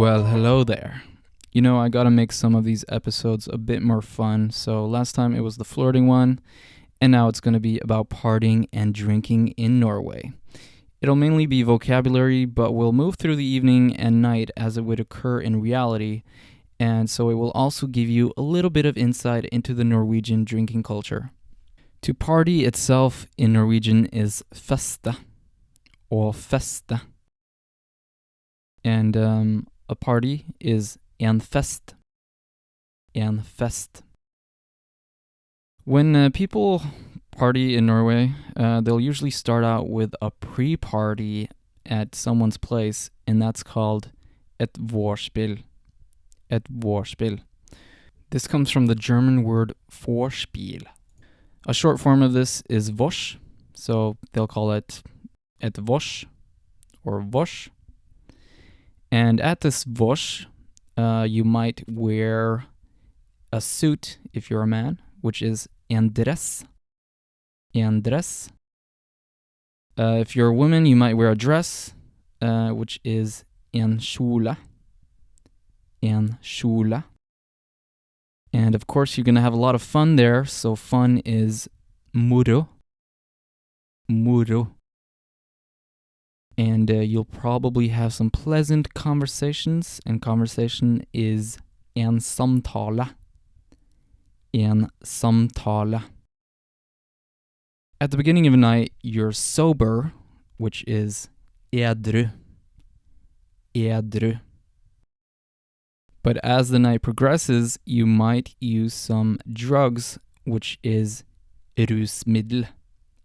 Well, hello there. I gotta make some of these episodes a bit more fun. So last time it was the flirting one, and now it's gonna be about partying and drinking in Norway. It'll mainly be vocabulary, but we'll move through the evening and night as it would occur in reality, and so it will also give you a little bit of insight into the Norwegian drinking culture. To party itself in Norwegian is feste, or feste. And a party is en fest. En fest. When people party in Norway, they'll usually start out with a pre-party at someone's place, and that's called et vorspiel. Et vorspiel. This comes from the German word vorspiel. A short form of this is vors, so they'll call it et vors or vors. And at this vors, you might wear a suit if you're a man, which is en dress. En dress. If you're a woman, you might wear a dress, which is en kjole. En kjole. And of course, you're going to have a lot of fun there, so fun is moro. Moro. And you'll probably have some pleasant conversations, and conversation is en samtale. En samtale. At the beginning of a night, you're sober, which is edru. Edru. But as the night progresses, you might use some drugs, which is rusmiddel.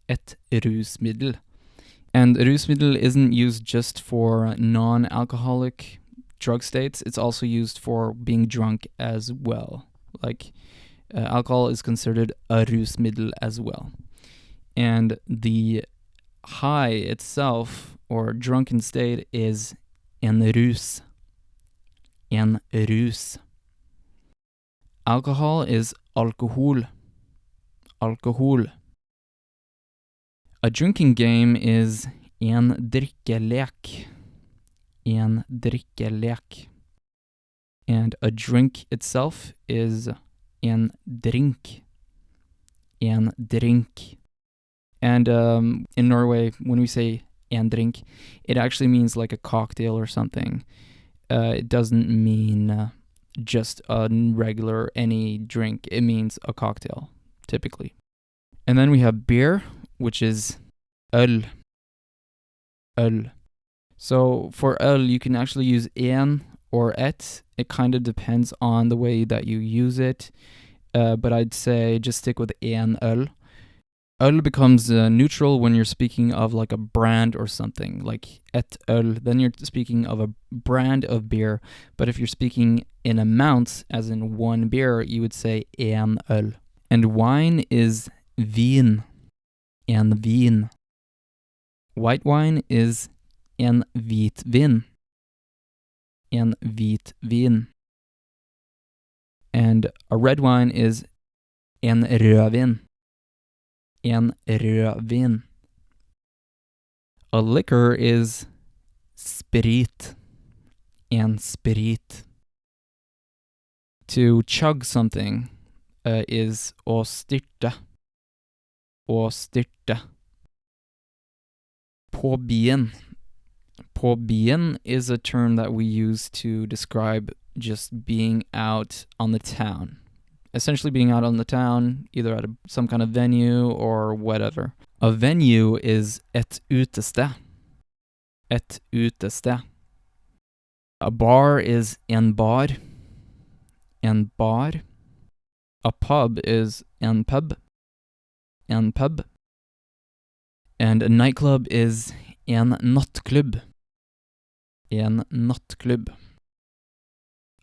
Et rusmiddel. And rusmiddel isn't used just for non-alcoholic drug states. It's also used for being drunk as well. Like, alcohol is considered a rusmiddel as well. And the high itself, or drunken state, is en rus. En rus. Alcohol is alkohol. Alkohol. A drinking game is en drikkelek. En drikkelek. And a drink itself is en drink. En drink. And in Norway, when we say en drink, it actually means like a cocktail or something. It doesn't mean just a regular any drink. It means a cocktail, typically. And then we have beer, which is øl. Øl. So for øl, you can actually use en or et. It kind of depends on the way that you use it. But I'd say just stick with en øl. Øl becomes neutral when you're speaking of like a brand or something, like et øl. Then you're speaking of a brand of beer. But if you're speaking in amounts, as in one beer, you would say en øl. And wine is vin. En vin. White wine is en hvitvin. En hvitvin. And a red wine is en rødvin. En rødvin. A liquor is sprit. En sprit. To chug something is å styrte. Å styrte. På byen. På byen is a term that we use to describe just being out on the town. Essentially being out on the town, either at some kind of venue or whatever. A venue is et utested. Et utested. A bar is en bar. En bar. A pub is en pub. En pub. And a nightclub is en nattklubb. En nattklubb.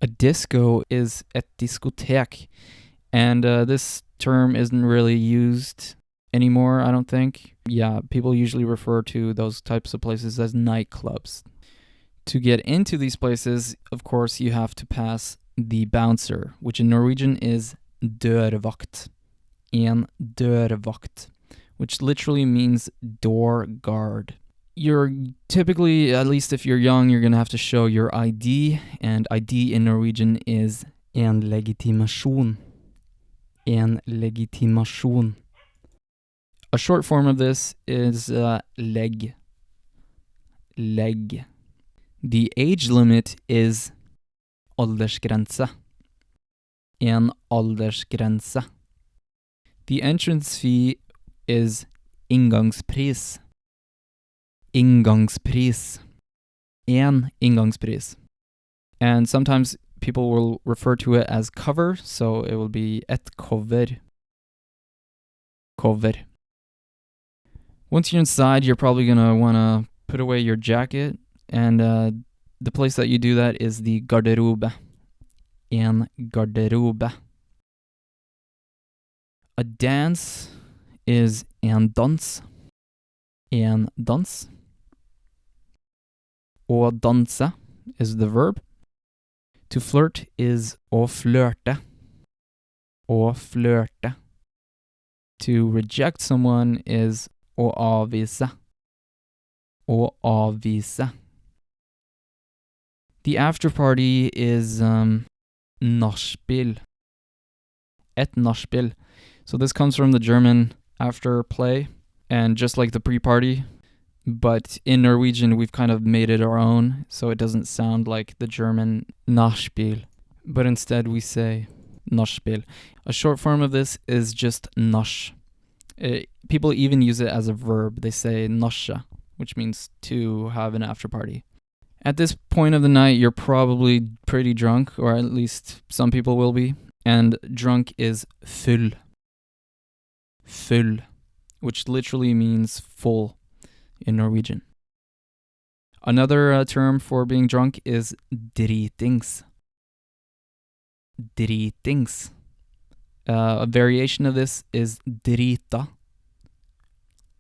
A disco is et diskotek. And this term isn't really used anymore, I don't think. Yeah, people usually refer to those types of places as nightclubs. To get into these places, of course, you have to pass the bouncer, which in Norwegian is dørvakt. En dørvakt, which literally means door guard. You're typically, at least if you're young, you're going to have to show your ID, and ID in Norwegian is en legitimasjon. En legitimasjon. A short form of this is leg. Leg. The age limit is aldersgrense. En aldersgrense. The entrance fee is inngangspris. Inngangspris. En inngangspris. And sometimes people will refer to it as cover, so it will be et cover. Cover. Once you're inside, you're probably going to want to put away your jacket, and the place that you do that is the garderobe. En garderobe. A dance is en dans. En dans. Å danse is the verb. To flirt is å flørte. Å flørte. To reject someone is å avvise. Å avvise. The after party is nachspiel. Et nachspiel. So this comes from the German after play, and just like the pre-party, but in Norwegian we've kind of made it our own, so it doesn't sound like the German nachspiel, but instead we say nachspiel. A short form of this is just nach. People even use it as a verb. They say nascha, which means to have an after party. At this point of the night, you're probably pretty drunk, or at least some people will be, and drunk is full. Full, which literally means full in Norwegian. Another term for being drunk is dritings. Dritings. A variation of this is drita.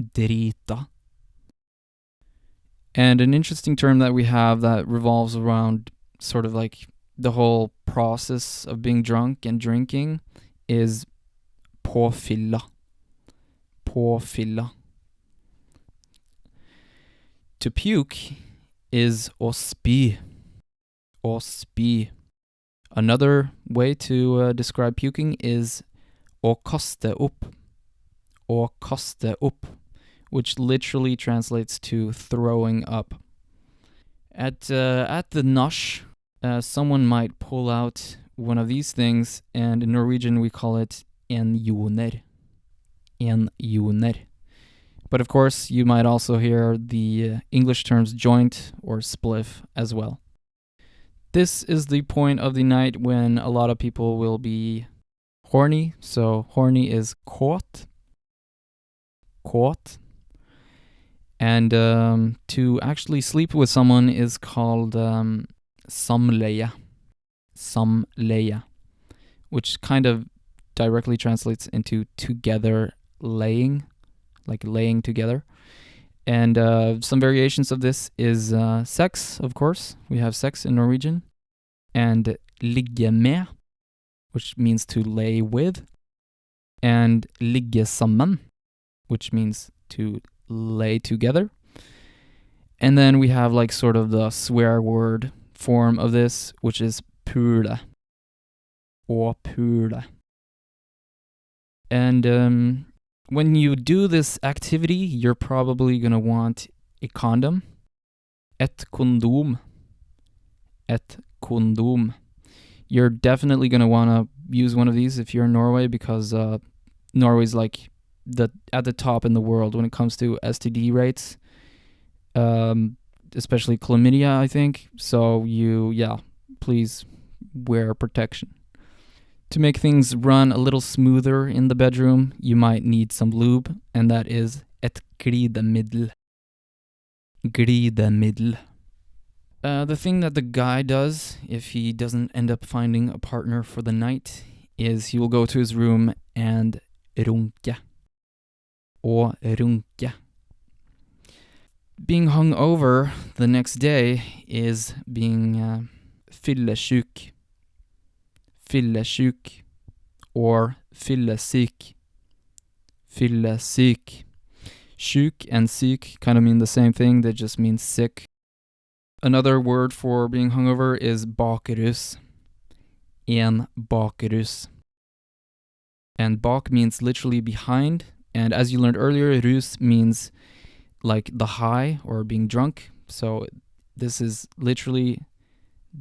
Drita. And an interesting term that we have that revolves around sort of like the whole process of being drunk and drinking is påfylla. Påfylla. To puke is å spy. Å spy. Another way to describe puking is å kaste opp. Å kaste opp, which literally translates to throwing up. At the nach, someone might pull out one of these things, and in Norwegian we call it en joner. En joner. But of course, you might also hear the English terms joint or spliff as well. This is the point of the night when a lot of people will be horny. So horny is kåt. Kåt. And to actually sleep with someone is called samleie. Samleie. Which kind of directly translates into together laying. Like laying together. And some variations of this is sex, of course. We have sex in Norwegian. And ligge med, which means to lay with. And ligge sammen, which means to lay together. And then we have like sort of the swear word form of this, which is pule. Å pule. And when you do this activity, you're probably going to want a condom. Et kondom. Et kondom. You're definitely going to want to use one of these if you're in Norway, because Norway's like at the top in the world when it comes to STD rates, especially chlamydia, I think. So please wear protection. To make things run a little smoother in the bedroom, you might need some lube, and that is et glidemiddel. Glidemiddel. The thing that the guy does, if he doesn't end up finding a partner for the night, is he will go to his room and runke. Å runke. Being hungover the next day is being fyllesyk. Fyllesyk or fyllesyk. Fyllesyk. Sjuk and syk kind of mean the same thing, they just mean sick. Another word for being hungover is bakrus. En bakrus. And bak means literally behind, and as you learned earlier, rus means like the high or being drunk. So this is literally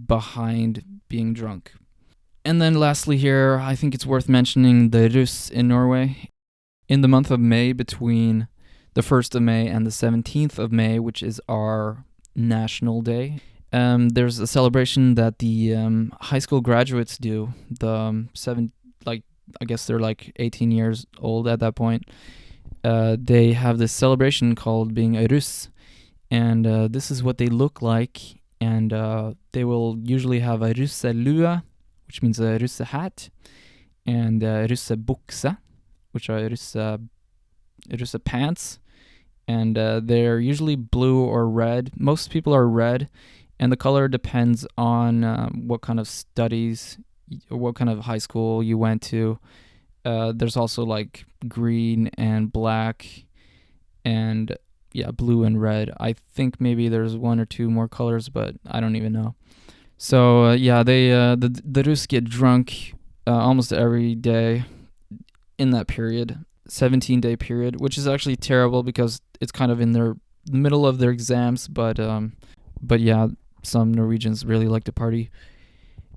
behind being drunk. And then lastly here, I think it's worth mentioning the rus in Norway. In the month of May, between the 1st of May and the 17th of May, which is our National Day, there's a celebration that the high school graduates do. I guess they're like 18 years old at that point. They have this celebration called being a russ, and this is what they look like. And they will usually have a russelue, which means a russe hat, and russebukse, which are russe pants, and they're usually blue or red. Most people are red, and the color depends on what kind of studies or what kind of high school you went to. There's also like green and black and blue and red. I think maybe there's one or two more colors, but I don't even know. So the Rus get drunk almost every day in that period, 17-day period, which is actually terrible because it's kind of in the middle of their exams. But yeah, some Norwegians really like to party.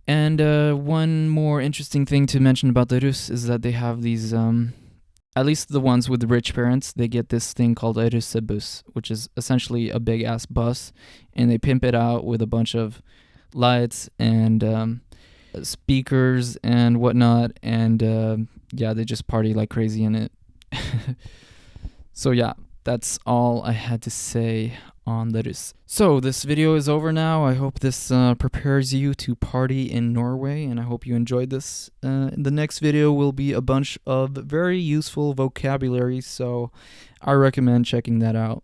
And one more interesting thing to mention about the Rus is that they have these, at least the ones with the rich parents, they get this thing called a russebus, which is essentially a big ass bus, and they pimp it out with a bunch of lights and speakers and whatnot, and they just party like crazy in it. So yeah, that's all I had to say on the Rus. So this video is over now. I hope this prepares you to party in Norway, and I hope you enjoyed this. The next video will be a bunch of very useful vocabulary, so I recommend checking that out.